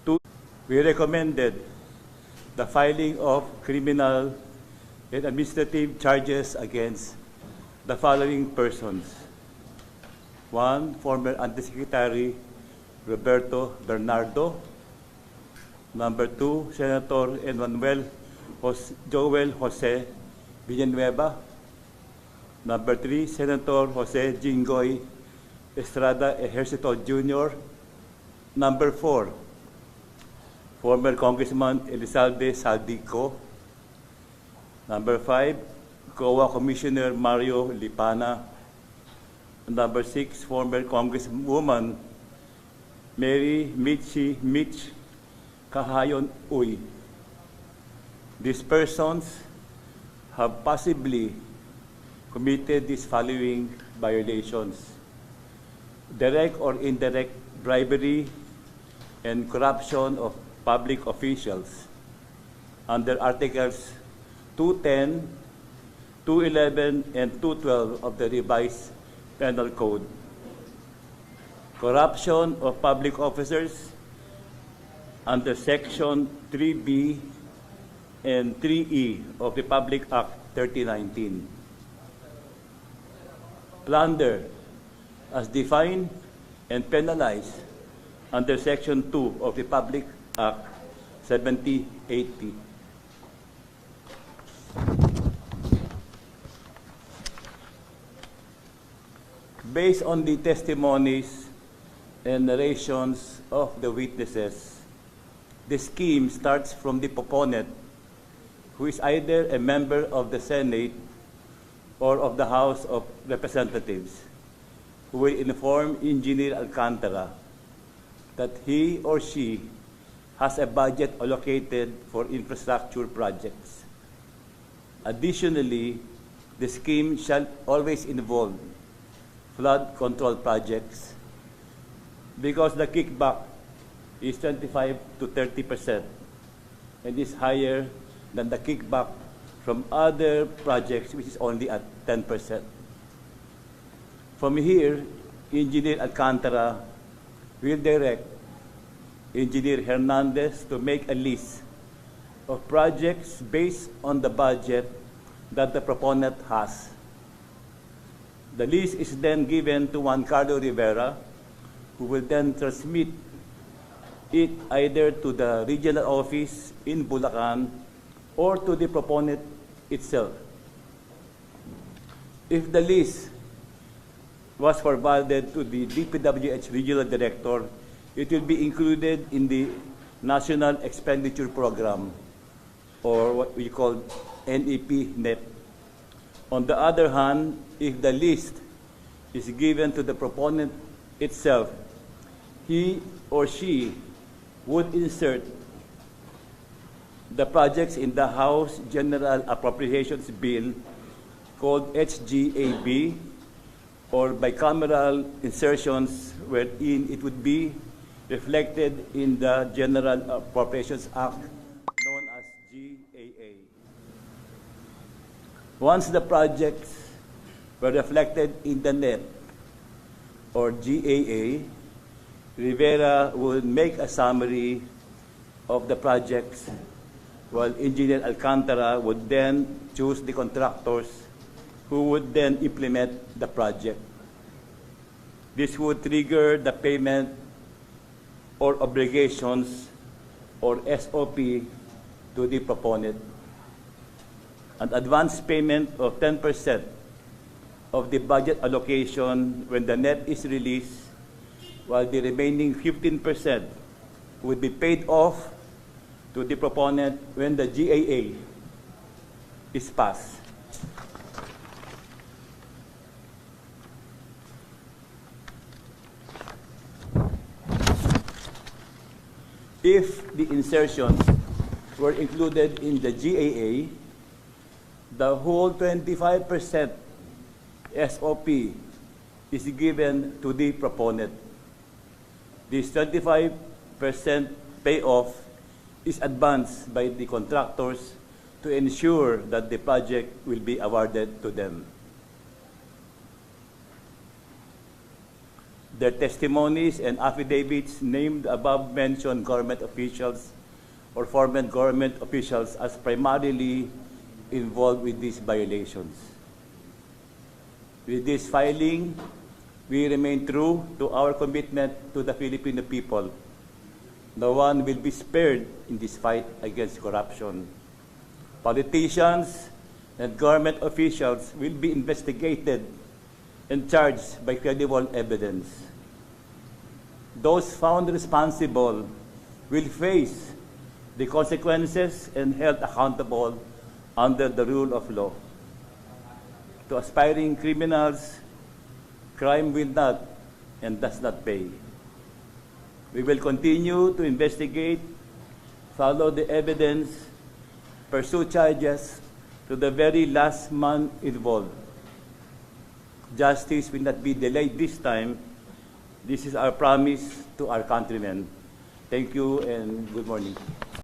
Two, we recommended the filing of criminal and administrative charges against the following persons. One, former Undersecretary Roberto Bernardo. Number two, Senator Joel Jose Villanueva. Number three, Senator Jose Jinggoy Estrada Ejercito Jr. Number four, former Congressman Elizalde Saldico. Number five, COA Commissioner Mario Lipana. Number six, former Congresswoman Mary Mitch Kahayon Uy. These persons have possibly committed these following violations: direct or indirect bribery and corruption of public officials under Articles 210, 211, and 212 of the revised Penal Code; corruption of public officers under Section 3B and 3E of the Public Act 3019; plunder as defined and penalized under Section 2 of the Public Act 7080. Based on the testimonies and narrations of the witnesses, the scheme starts from the proponent, who is either a member of the Senate or of the House of Representatives, who will inform Engineer Alcantara that he or she has a budget allocated for infrastructure projects. Additionally, the scheme shall always involve flood control projects, because the kickback is 25 to 30% and is higher than the kickback from other projects, which is only at 10%. From here, Engineer Alcantara will direct Engineer Hernandez to make a list of projects based on the budget that the proponent has. The list is then given to Juan Carlo Rivera, who will then transmit it either to the regional office in Bulacan or to the proponent itself. If the list was forwarded to the DPWH Regional Director, it will be included in the National Expenditure Program, or what we call NEP-NEP. On the other hand, if the list is given to the proponent itself, he or she would insert the projects in the House General Appropriations Bill, called HGAB, or bicameral insertions wherein it would be reflected in the General Appropriations Act, known as GAA. Once the projects were reflected in the NEP or GAA, Rivera will make a summary of the projects, while Engineer Alcantara would then choose the contractors who would then implement the project. This would trigger the payment or obligations or SOP to the proponent. An advance payment of 10% of the budget allocation when the NEP is released, while the remaining 15% would be paid off to the proponent when the GAA is passed. If the insertions were included in the GAA, the whole 25% SOP is given to the proponent. This 25% payoff is advanced by the contractors to ensure that the project will be awarded to them. Their testimonies and affidavits named above-mentioned government officials or former government officials as primarily involved with these violations. With this filing, we remain true to our commitment to the Filipino people. No one will be spared in this fight against corruption. Politicians and government officials will be investigated and charged by credible evidence. Those found responsible will face the consequences and held accountable under the rule of law. To aspiring criminals, crime will not and does not pay. We will continue to investigate, follow the evidence, pursue charges to the very last man involved. Justice will not be delayed this time. This is our promise to our countrymen. Thank you and good morning.